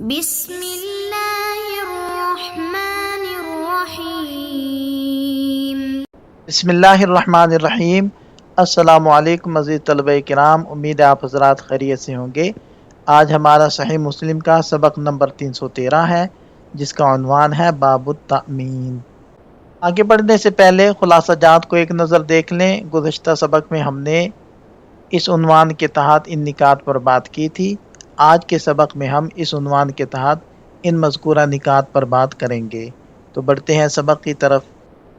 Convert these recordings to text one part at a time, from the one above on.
بسم اللہ الرحمن الرحیم۔ بسم اللہ الرحمن الرحیم۔ السلام علیکم عزیز طلبہ کرام، امید ہے آپ حضرات خیریت سے ہوں گے۔ آج ہمارا صحیح مسلم کا سبق نمبر 313 ہے، جس کا عنوان ہے باب التأمین۔ آگے بڑھنے سے پہلے خلاصہ جات کو ایک نظر دیکھ لیں۔ گزشتہ سبق میں ہم نے اس عنوان کے تحت ان نکات پر بات کی تھی۔ آج کے سبق میں ہم اس عنوان کے تحت ان مذکورہ نکات پر بات کریں گے۔ تو بڑھتے ہیں سبق کی طرف۔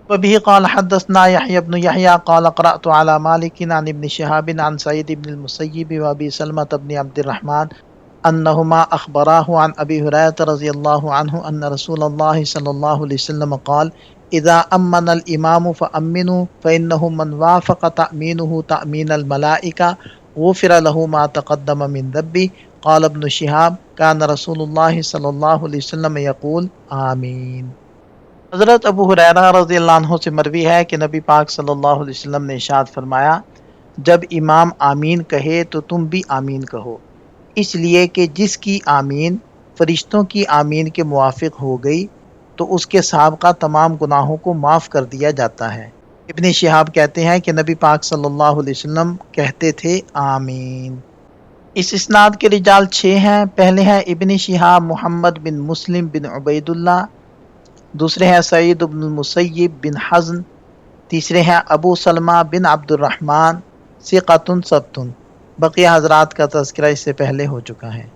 وبه قال حدثنا يحيى بن يحيى قال قرأت على مالك عن ابن شهاب عن سعيد بن المسيب وابي سلمة بن عبد الرحمن انهما اخبراه عن ابي هريرة رضي الله عنه ان رسول الله صلى الله عليه وسلم قال اذا امن الامام فامنوا فانه من وافق تأمينه تأمين الملائكة غفر له ما تقدم من ذنبه قال ابن شهاب كان رسول الله صلى الله عليه وسلم يقول آمين۔ حضرت ابو ہریرہ رضی اللہ عنہ سے مروی ہے کہ نبی پاک صلی اللہ علیہ وسلم نے ارشاد فرمایا، جب امام آمین کہے تو تم بھی آمین کہو، اس لیے کہ جس کی آمین فرشتوں کی آمین کے موافق ہو گئی تو اس کے سابقہ تمام گناہوں کو معاف کر دیا جاتا ہے۔ ابن شہاب کہتے ہیں کہ نبی پاک صلی اللہ علیہ وسلم کہتے تھے آمین۔ اس اسناد کے رجال 6 ہیں۔ پہلے ہیں ابن شہاب محمد بن مسلم بن عبید اللہ، دوسرے ہیں سعید بن المسیب بن حزن، تیسرے ہیں ابو سلمہ بن عبد الرحمن ثقۃ ثبت۔ بقیہ حضرات کا تذکرہ اس سے پہلے ہو چکا ہے۔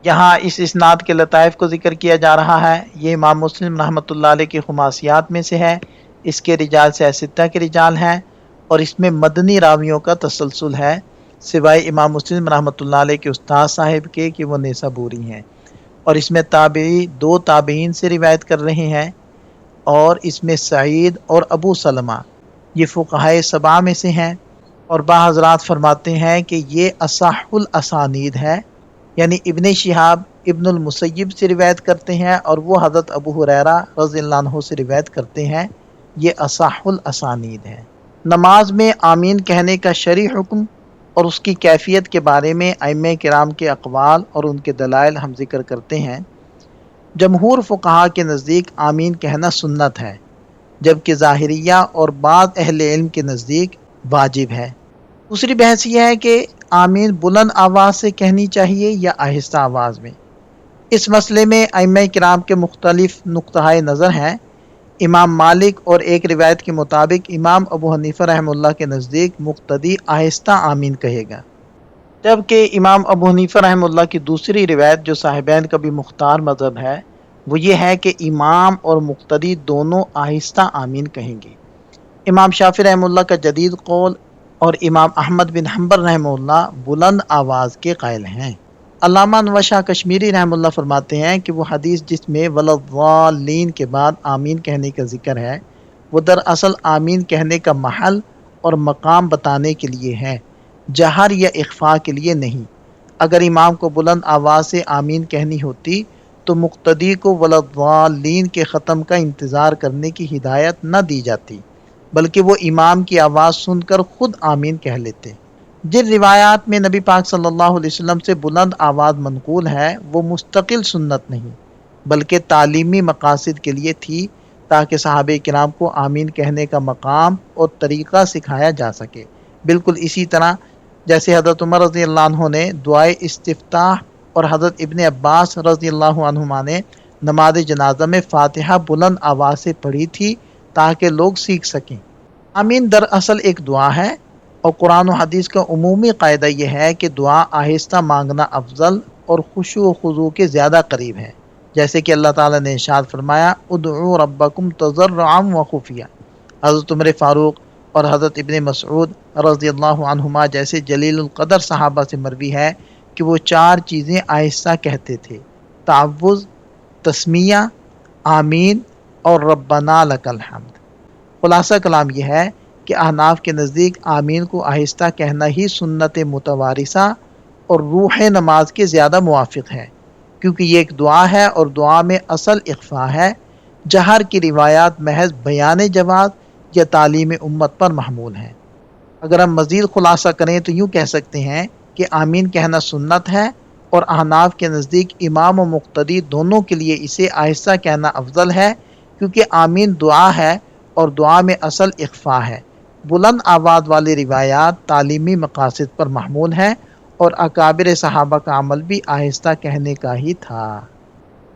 یہاں اس اسناد کے لطائف کو ذکر کیا جا رہا ہے۔ یہ امام مسلم رحمۃ اللہ علیہ کی خماسیات میں سے ہے۔ اس کے رجال سے ستہ کے رجال ہیں اور اس میں مدنی راویوں کا تسلسل ہے، سوائے امام مسلم رحمۃ اللہ علیہ کے استاد صاحب کے کہ وہ نیسابوری ہیں، اور اس میں تابعی 2 تابعین سے روایت کر رہے ہیں، اور اس میں سعید اور ابو سلمہ یہ فقہائے 7 میں سے ہیں، اور بعض حضرات فرماتے ہیں کہ یہ اصح الاسانید ہے، یعنی ابن شہاب ابن المسیب سے روایت کرتے ہیں اور وہ حضرت ابو ہریرہ رضی اللہ عنہ سے روایت کرتے ہیں، یہ اصح الاسانید ہے۔ نماز میں آمین کہنے کا شرعی حکم اور اس کی کیفیت کے بارے میں ائمہ کرام کے اقوال اور ان کے دلائل ہم ذکر کرتے ہیں۔ جمہور فقہا کے نزدیک آمین کہنا سنت ہے، جبکہ ظاہریہ اور بعض اہل علم کے نزدیک واجب ہے۔ دوسری بحث یہ ہے کہ آمین بلند آواز سے کہنی چاہیے یا آہستہ آواز میں۔ اس مسئلے میں ائمہ کرام کے مختلف نقطہ نظر ہیں۔ امام مالک اور ایک روایت کے مطابق امام ابو حنیفہ رحمہ اللہ کے نزدیک مقتدی آہستہ آمین کہے گا، جبکہ امام ابو حنیفہ رحمہ اللہ کی دوسری روایت جو صاحبین کا بھی مختار مذہب ہے وہ یہ ہے کہ امام اور مقتدی دونوں آہستہ آمین کہیں گے۔ امام شافعی رحمہ اللہ کا جدید قول اور امام احمد بن حنبل رحمہ اللہ بلند آواز کے قائل ہیں۔ علامہ انور شاہ کشمیری رحمہ اللہ فرماتے ہیں کہ وہ حدیث جس میں ولضالین کے بعد آمین کہنے کا ذکر ہے، وہ دراصل آمین کہنے کا محل اور مقام بتانے کے لیے ہے، جہر یا اخفاء کے لیے نہیں۔ اگر امام کو بلند آواز سے آمین کہنی ہوتی تو مقتدی کو ولضالین کے ختم کا انتظار کرنے کی ہدایت نہ دی جاتی، بلکہ وہ امام کی آواز سن کر خود آمین کہہ لیتے۔ جن روایات میں نبی پاک صلی اللہ علیہ وسلم سے بلند آواز منقول ہے وہ مستقل سنت نہیں بلکہ تعلیمی مقاصد کے لیے تھی، تاکہ صحابہ کرام کو آمین کہنے کا مقام اور طریقہ سکھایا جا سکے۔ بالکل اسی طرح جیسے حضرت عمر رضی اللہ عنہ نے دعائے استفتاح اور حضرت ابن عباس رضی اللہ عنہما نے نماز جنازہ میں فاتحہ بلند آواز سے پڑھی تھی تاکہ لوگ سیکھ سکیں۔ آمین دراصل ایک دعا ہے، اور قرآن و حدیث کا عمومی قاعدہ یہ ہے کہ دعا آہستہ مانگنا افضل اور خشوع و خضوع کے زیادہ قریب ہے، جیسے کہ اللہ تعالیٰ نے ارشاد فرمایا ادعوا ربکم تضرعا وخفیہ۔ حضرت عمر فاروق اور حضرت ابن مسعود رضی اللہ عنہما جیسے جلیل القدر صحابہ سے مروی ہے کہ وہ 4 چیزیں آہستہ کہتے تھے: تعوذ، تسمیہ، آمین اور ربنا لک الحمد۔ خلاصہ کلام یہ ہے کہ احناف کے نزدیک آمین کو آہستہ کہنا ہی سنت متوارثہ اور روح نماز کے زیادہ موافق ہے، کیونکہ یہ ایک دعا ہے اور دعا میں اصل اخفاء ہے۔ جہر کی روایات محض بیان جواز یا تعلیم امت پر محمول ہیں۔ اگر ہم مزید خلاصہ کریں تو یوں کہہ سکتے ہیں کہ آمین کہنا سنت ہے اور احناف کے نزدیک امام و مقتدی دونوں کے لیے اسے آہستہ کہنا افضل ہے، کیونکہ آمین دعا ہے اور دعا میں اصل اخفا ہے۔ بلند آواز والی روایات تعلیمی مقاصد پر محمول ہیں، اور اکابر صحابہ کا عمل بھی آہستہ کہنے کا ہی تھا۔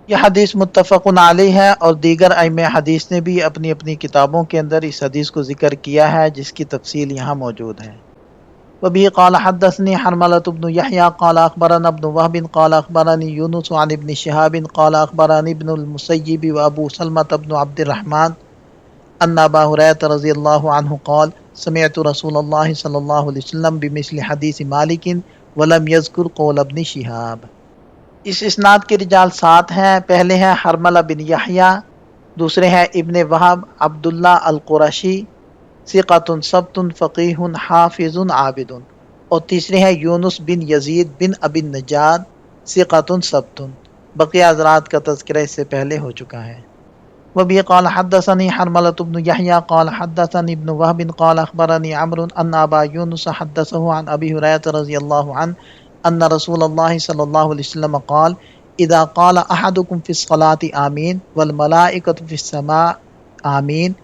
یہ حدیث متفق علیہ ہے، اور دیگر ائمہ حدیث نے بھی اپنی اپنی کتابوں کے اندر اس حدیث کو ذکر کیا ہے، جس کی تفصیل یہاں موجود ہے۔ وبه قال حدثني حرملة بن يحيى قال أخبرنا ابن وهب قال أخبرني يونس عن ابن شهاب قال أخبرني ابن المسيب وأبو سلمة بن عبد الرحمن أن أبا هريرة رضي الله عنه قال سمعت رسول الله صلى الله عليه وسلم بمثل حديث مالك ولم يذكر قول ابن شهاب۔ اس اسناد کے رجال 7 ہیں۔ پہلے ہیں حرملہ بن یحییٰ، دوسرے ہیں ابن وہب عبداللہ القرشی، ثقۃ ثبت فقیہ حافظ عابد، اور تیسرے ہیں یونس بن یزید بن ابی النجاد، ثقۃ ثبت۔ بقیہ حضرات کا تذکرہ اس سے پہلے ہو چکا ہے۔ وبه قال حدثني حرملة بن يحيى قال حدثني ابن وهب قال أخبرني عمرو أن أبا يونس حدثه عن أبي هريرة رضي الله عنه أن رسول الله صلى الله عليه وسلم قال إذا قال أحدكم في الصلاة آمين والملائكة في السماء آمين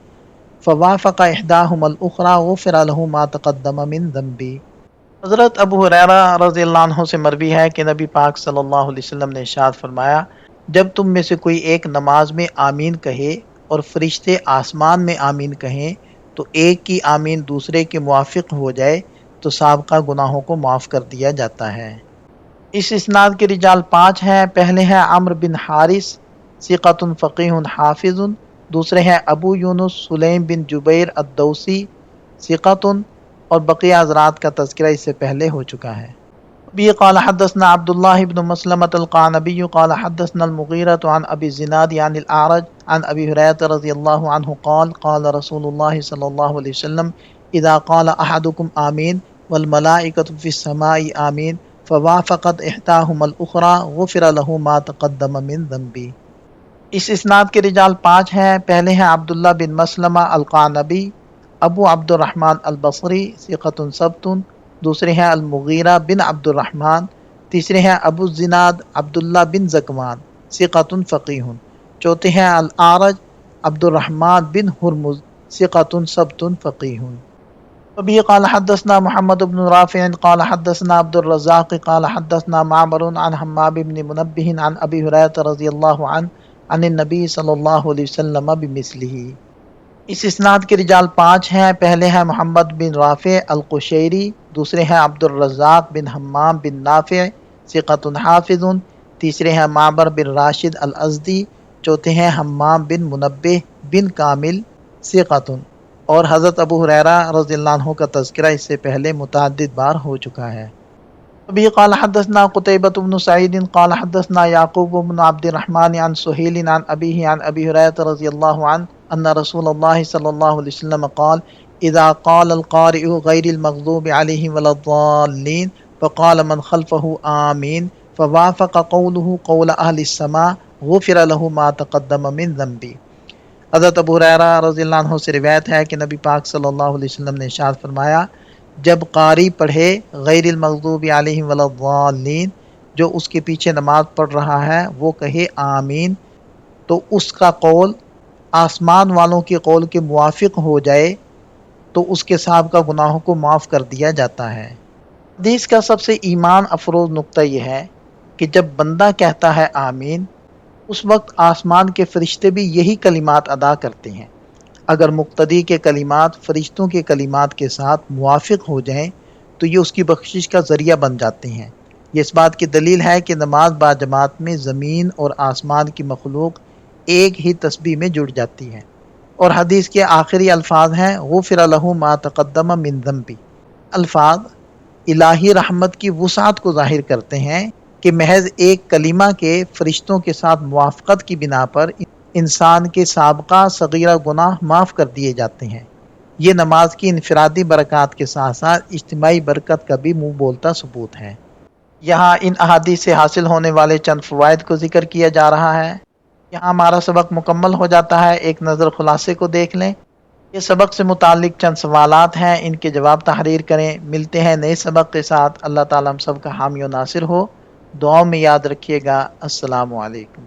فوافق إحداهما الأخرى غفر له ما تقدم من ذنبه۔ حضرت ابو ہریرہ رضی اللہ عنہ سے مروی ہے کہ نبی پاک صلی اللہ علیہ وسلم نے ارشاد فرمایا، جب تم میں سے کوئی ایک نماز میں آمین کہے اور فرشتے آسمان میں آمین کہیں تو ایک کی آمین دوسرے کے موافق ہو جائے تو سابقہ گناہوں کو معاف کر دیا جاتا ہے۔ اس اسناد کے رجال 5 ہیں۔ پہلے ہیں عمرو بن حارث، ثقۃ فقیہ حافظ، دوسرے ہیں ابو یونس سلیم بن جبیر الدوسی، ثقۃ، اور بقیہ حضرات کا تذکرہ اس سے پہلے ہو چکا ہے۔ بھی قال حدثنا عبد الله بن مسلمة القعنبي قال حدثنا المغيرة عن ابي الزناد عن الاعرج عن ابي هريرة رضي الله عنه قال قال رسول الله صلى الله عليه وسلم اذا قال احدكم آمين والملائكة في السماء آمين فوافقت احداهما الاخرى غفر له ما تقدم من ذنبه۔ اس اسناد کے رجال 5 ہیں۔ پہلے ہیں عبداللہ بن مسلمہ القعنبی، ابو عبد الرحمن البصری، ثقۃ ثبت، دوسرے ہیں المغیرہ بن عبد الرحمن، تیسرے ہیں ابو الزناد عبداللہ بن زکوان، ثقۃ فقیہ، چوتھے ہیں الاعرج عبد الرحمن بن ہرمز، ثقۃ ثبت فقیہ۔ وبه قال حدثنا محمد بن رافع قال حدثنا عبد الرزاق قال حدثنا معمر عن حماد بن منبه عن ابي هريرة رضي الله عنه عن النبي صلی اللہ علیہ وسلم بمثله۔ اس اسناد کے رجال 5 ہیں۔ پہلے ہیں محمد بن رافع القشیری، دوسرے ہیں عبد الرزاق بن حمام بن نافع، ثقۃ حافظ، تیسرے ہیں معمر بن راشد الازدی، چوتھے ہیں حمام بن منبہ بن کامل، ثقۃ، اور حضرت ابو ہریرہ رضی اللہ عنہ کا تذکرہ اس سے پہلے متعدد بار ہو چکا ہے۔ ابھی قال حدثنا قتيبة بن سعيد قال حدثنا يعقوب بن عبد الرحمن عن سهيل عن أبيه عن أبي هريرة رضي الله عنه أن رسول الله صلى الله عليه وسلم قال إذا قال القارئ غير المغضوب عليهم ولا الضالين فقال من خلفه آمين فوافق قوله قول أهل السماء غفر له ما تقدم من ذنبه۔ حضرت ابو ہریرہ رضی اللہ عنہ سے روایت ہے کہ نبی پاک صلی اللہ علیہ وسلم نے ارشاد فرمایا، جب قاری پڑھے غیر المغضوب علیہم ولا الضالین، جو اس کے پیچھے نماز پڑھ رہا ہے وہ کہے آمین، تو اس کا قول آسمان والوں کے قول کے موافق ہو جائے تو اس کے سابقہ گناہوں کو معاف کر دیا جاتا ہے۔ حدیث کا سب سے ایمان افروز نقطہ یہ ہے کہ جب بندہ کہتا ہے آمین، اس وقت آسمان کے فرشتے بھی یہی کلمات ادا کرتے ہیں۔ اگر مقتدی کے کلمات فرشتوں کے کلمات کے ساتھ موافق ہو جائیں تو یہ اس کی بخشش کا ذریعہ بن جاتے ہیں۔ یہ اس بات کی دلیل ہے کہ نماز با جماعت میں زمین اور آسمان کی مخلوق ایک ہی تسبیح میں جڑ جاتی ہے۔ اور حدیث کے آخری الفاظ ہیں غفر له ما تقدم من ذنبی۔ الفاظ الہی رحمت کی وسعت کو ظاہر کرتے ہیں کہ محض ایک کلمہ کے فرشتوں کے ساتھ موافقت کی بنا پر انسان کے سابقہ صغیرہ گناہ معاف کر دیے جاتے ہیں۔ یہ نماز کی انفرادی برکات کے ساتھ ساتھ اجتماعی برکت کا بھی منہ بولتا ثبوت ہے۔ یہاں ان احادیث سے حاصل ہونے والے چند فوائد کو ذکر کیا جا رہا ہے۔ یہاں ہمارا سبق مکمل ہو جاتا ہے۔ ایک نظر خلاصے کو دیکھ لیں۔ یہ سبق سے متعلق چند سوالات ہیں، ان کے جواب تحریر کریں۔ ملتے ہیں نئے سبق کے ساتھ۔ اللہ تعالیٰ ہم سب کا حامی و ناصر ہو۔ دعاؤں میں یاد رکھیے گا۔ السلام علیکم۔